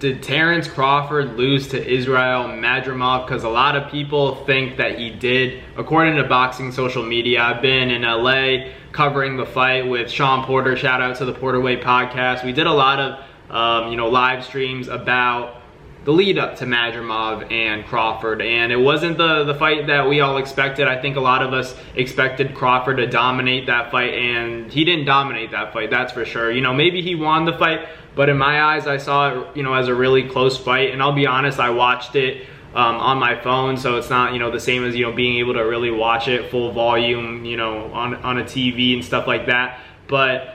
Did Terence Crawford lose to Israel Madrimov? Because a lot of people think that he did. According to boxing social media, I've been in LA covering the fight with Sean Porter. Shout out to the Porter Way podcast. We did a lot of live streams about the lead up to Madrimov and Crawford, and it wasn't the fight that we all expected. I think a lot of us expected Crawford to dominate that fight, and he didn't dominate that fight, that's for sure. Maybe he won the fight, but in my eyes, I saw it, as a really close fight. And I'll be honest, I watched it on my phone, so it's not, the same as, being able to really watch it full volume, on a TV and stuff like that. But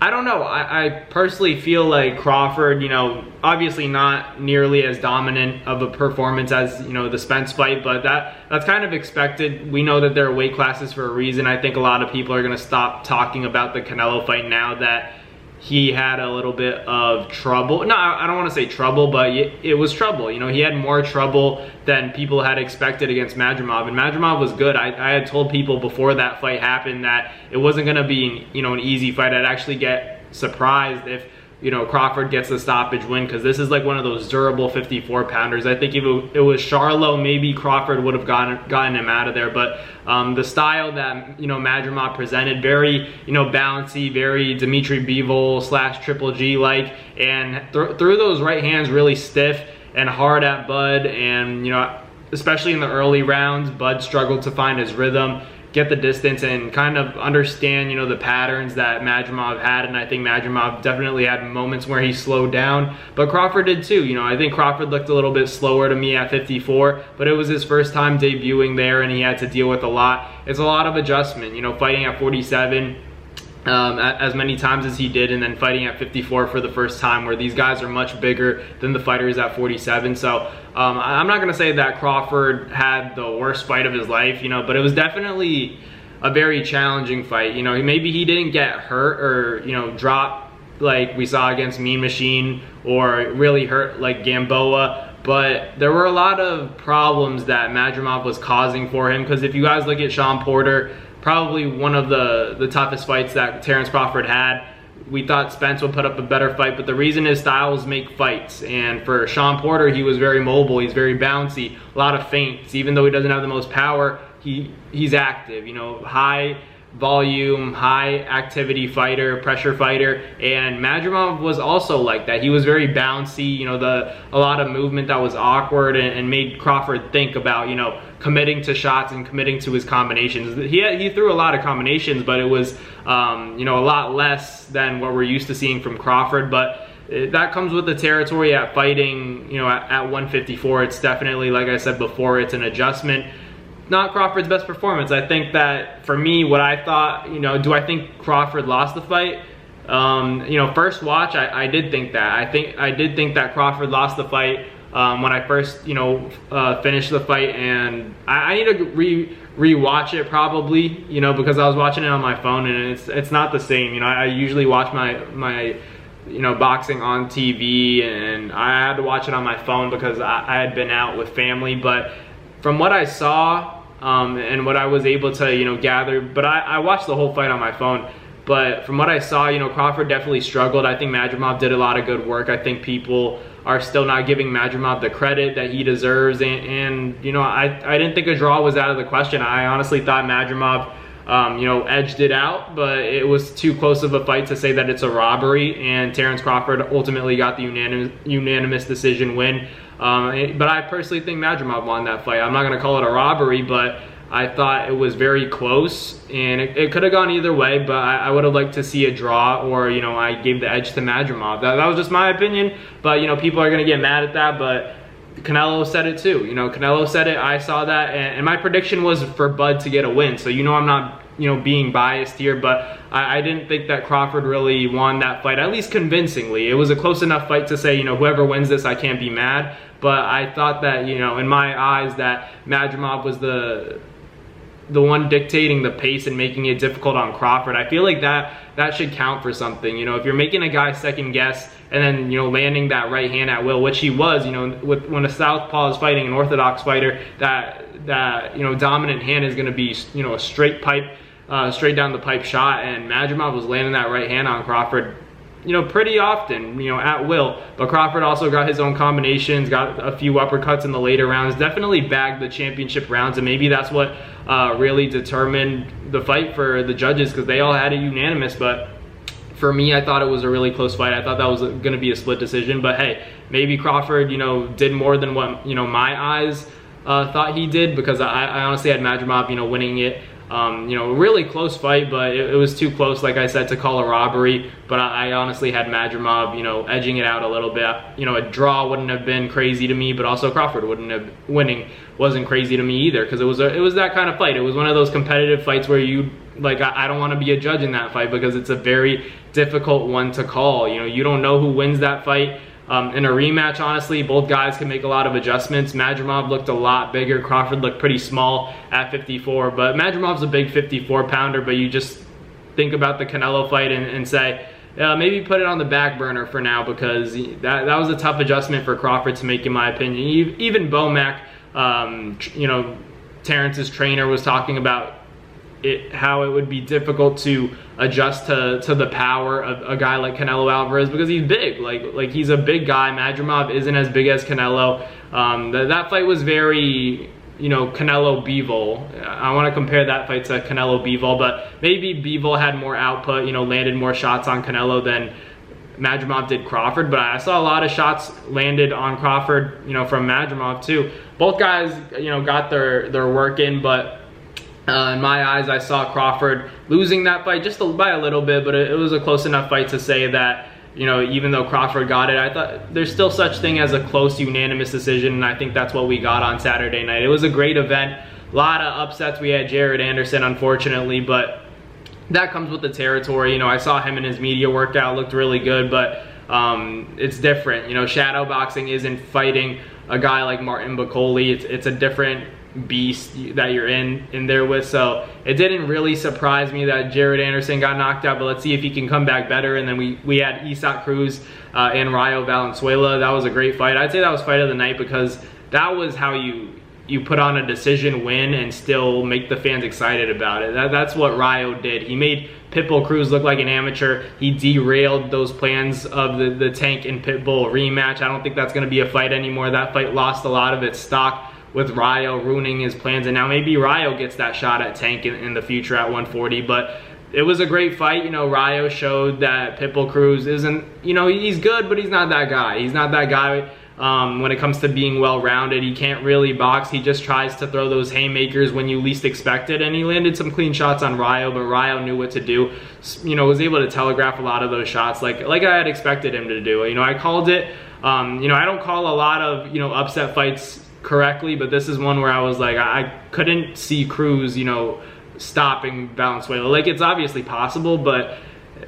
I don't know. I personally feel like Crawford, obviously not nearly as dominant of a performance as, the Spence fight, but that's kind of expected. We know that there are weight classes for a reason. I think a lot of people are going to stop talking about the Canelo fight now that he had a little bit of trouble. No, I don't want to say trouble, but it was trouble. He had more trouble than people had expected against Madrimov, and Madrimov was good. I had told people before that fight happened that it wasn't going to be, an easy fight. I'd actually get surprised if, Crawford gets the stoppage win, because this is like one of those durable 54-pounders. I think if it was Charlo, maybe Crawford would have gotten him out of there. But the style that, Madrimov presented, very, bouncy, very Dimitri Bivol / Triple G like, and threw those right hands really stiff and hard at Bud. And, especially in the early rounds, Bud struggled to find his rhythm, get the distance, and kind of understand, the patterns that Madrimov had. And I think Madrimov definitely had moments where he slowed down, but Crawford did too. I think Crawford looked a little bit slower to me at 54, but it was his first time debuting there, and he had to deal with a lot. It's a lot of adjustment, fighting at 47 as many times as he did, and then fighting at 54 for the first time, where these guys are much bigger than the fighters at 47. So I'm not going to say that Crawford had the worst fight of his life, but it was definitely a very challenging fight. Maybe he didn't get hurt or, drop like we saw against Mean Machine, or really hurt like Gamboa, but there were a lot of problems that Madrimov was causing for him. Because if you guys look at Sean Porter, probably one of the toughest fights that Terence Crawford had. We thought Spence would put up a better fight, but the reason his styles make fights. And for Sean Porter, he was very mobile, he's very bouncy, a lot of feints. Even though he doesn't have the most power, he's active, high volume, high activity fighter, pressure fighter. And Madrimov was also like that. He was very bouncy, a lot of movement that was awkward and made Crawford think about, committing to shots and committing to his combinations. He threw a lot of combinations, but it was, a lot less than what we're used to seeing from Crawford. But that comes with the territory at fighting, at 154. It's definitely, like I said before, it's an adjustment. Not Crawford's best performance. I think that for me, what I thought, do I think Crawford lost the fight? First watch, I did think that. I did think that Crawford lost the fight when I first, finished the fight, and I need to re-watch it probably, because I was watching it on my phone, and it's not the same. I usually watch my boxing on TV, and I had to watch it on my phone because I had been out with family. But from what I saw, and what I was able to, gather, but I watched the whole fight on my phone. But from what I saw, Crawford definitely struggled. I think Madrimov did a lot of good work. I think people are still not giving Madrimov the credit that he deserves. And I didn't think a draw was out of the question. I honestly thought Madrimov, edged it out, but it was too close of a fight to say that it's a robbery. And Terence Crawford ultimately got the unanimous decision win. But I personally think Madrimov won that fight. I'm not going to call it a robbery, but I thought it was very close, and it could have gone either way, but I would have liked to see a draw, or, I gave the edge to Madrimov. That was just my opinion, but, people are going to get mad at that, but Canelo said it too. Canelo said it, I saw that, and my prediction was for Bud to get a win, so I'm not, being biased here, but I didn't think that Crawford really won that fight, at least convincingly. It was a close enough fight to say, whoever wins this, I can't be mad, but I thought that, in my eyes, that Madrimov was the one dictating the pace and making it difficult on Crawford. I feel like that should count for something. If you're making a guy second guess and then, landing that right hand at will, which he was, when a southpaw is fighting an orthodox fighter, that dominant hand is going to be, a straight down the pipe shot, and Madrimov was landing that right hand on Crawford pretty often, at will. But Crawford also got his own combinations, got a few uppercuts in the later rounds, definitely bagged the championship rounds, and maybe that's what really determined the fight for the judges, because they all had it unanimous. But for me, I thought it was a really close fight. I thought that was going to be a split decision. But hey, maybe Crawford, did more than what, my eyes thought he did, because I honestly had Madrimov, winning it. Really close fight, but it was too close, like I said, to call a robbery. But I honestly had Madrimov, edging it out a little bit. A draw wouldn't have been crazy to me, but also Crawford winning wasn't crazy to me either, because it was that kind of fight. It was one of those competitive fights where I don't want to be a judge in that fight, because it's a very difficult one to call. You don't know who wins that fight. In a rematch, honestly, both guys can make a lot of adjustments. Madrimov looked a lot bigger. Crawford looked pretty small at 54, but Madrimov's a big 54-pounder, but you just think about the Canelo fight and say, maybe put it on the back burner for now, because that was a tough adjustment for Crawford to make, in my opinion. Even Bomac, Terence's trainer, was talking about how it would be difficult to adjust to the power of a guy like Canelo Alvarez, because he's big. Like he's a big guy. Madrimov isn't as big as Canelo. That fight was very, Canelo Bivol. I want to compare that fight to Canelo Bivol, but maybe Bivol had more output, landed more shots on Canelo than Madrimov did Crawford. But I saw a lot of shots landed on Crawford, from Madrimov too. Both guys, got their work in, but in my eyes, I saw Crawford losing that fight just by a little bit, but it was a close enough fight to say that, even though Crawford got it, I thought there's still such thing as a close, unanimous decision, and I think that's what we got on Saturday night. It was a great event. A lot of upsets. We had Jared Anderson, unfortunately, but that comes with the territory. I saw him in his media workout, looked really good, but it's different. Shadow boxing isn't fighting a guy like Martin Bakole. It's a different beast that you're in there with. So it didn't really surprise me that Jared Anderson got knocked out, but let's see if he can come back better. And then we had Isaac Cruz and Rayo Valenzuela. That was a great fight. I'd say that was fight of the night, because that was how you put on a decision win and still make the fans excited about it. That's what Rayo did. He made Pitbull Cruz look like an amateur. He derailed those plans of the Tank and Pitbull rematch. I don't think that's going to be a fight anymore. That fight lost a lot of its stock, with Rayo ruining his plans, and now maybe Rayo gets that shot at Tank in the future at 140. But it was a great fight. Rayo showed that Pitbull Cruz isn't, he's good, but he's not that guy. He's not that guy when it comes to being well-rounded. He can't really box. He just tries to throw those haymakers when you least expect it, and he landed some clean shots on Rayo, but Rayo knew what to do. Was able to telegraph a lot of those shots like I had expected him to do. I called it. I don't call a lot of, upset fights correctly, but this is one where I was like, I couldn't see Cruz, stopping Valenzuela. Like, it's obviously possible, but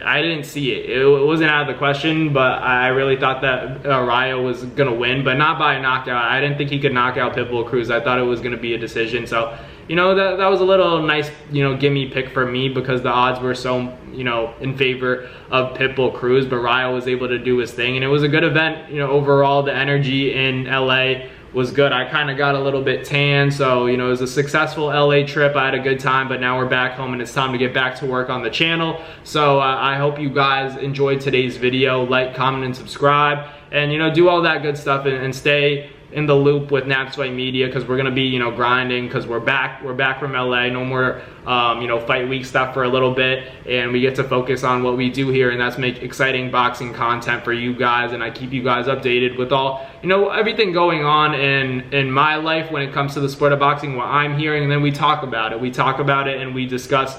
I didn't see it. It wasn't out of the question, but I really thought that Rayo was gonna win, but not by a knockout. I didn't think he could knock out Pitbull Cruz. I thought it was gonna be a decision. So, that was a little nice, gimme pick for me, because the odds were so, in favor of Pitbull Cruz, but Rayo was able to do his thing, and it was a good event. Overall, the energy in LA was good. I kind of got a little bit tan, so it was a successful LA trip. I had a good time, but now we're back home and it's time to get back to work on the channel. So I hope you guys enjoyed today's video. Like, comment, and subscribe, and do all that good stuff, and stay in the loop with Nap Swipe Media, because we're gonna be grinding, because we're back from LA. No more fight week stuff for a little bit, and we get to focus on what we do here, and that's make exciting boxing content for you guys. And I keep you guys updated with all everything going on in my life when it comes to the sport of boxing, what I'm hearing, and then we talk about it and we discuss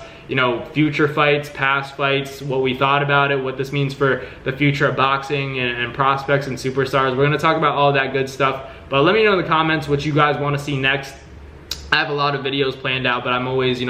future fights, past fights, what we thought about it, what this means for the future of boxing, and prospects and superstars. We're going to talk about all that good stuff, but let me know in the comments what you guys want to see next. I have a lot of videos planned out, but I'm always,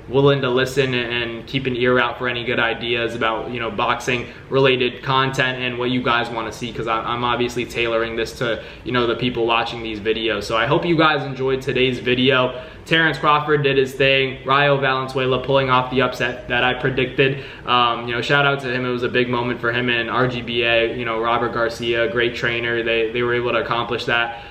willing to listen and keep an ear out for any good ideas about, boxing related content and what you guys want to see, because I'm obviously tailoring this to, the people watching these videos. So I hope you guys enjoyed today's video. Terence Crawford did his thing. Rayo Valenzuela pulling off the upset that I predicted. Shout out to him. It was a big moment for him and RGBA. Robert Garcia, great trainer. They were able to accomplish that.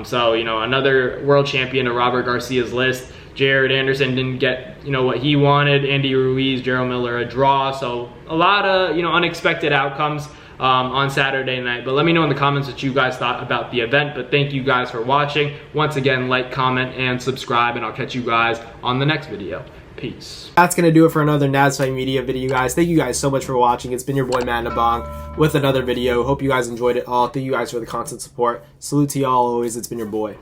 So, another world champion to Robert Garcia's list. Jared Anderson didn't get, what he wanted. Andy Ruiz, Gerald Miller, a draw. So a lot of, unexpected outcomes on Saturday night. But let me know in the comments what you guys thought about the event. But thank you guys for watching. Once again, like, comment, and subscribe, and I'll catch you guys on the next video. Peace. That's going to do it for another NASFIGHT Media video, guys. Thank you guys so much for watching. It's been your boy, Madrimov, with another video. Hope you guys enjoyed it all. Thank you guys for the constant support. Salute to y'all always. It's been your boy.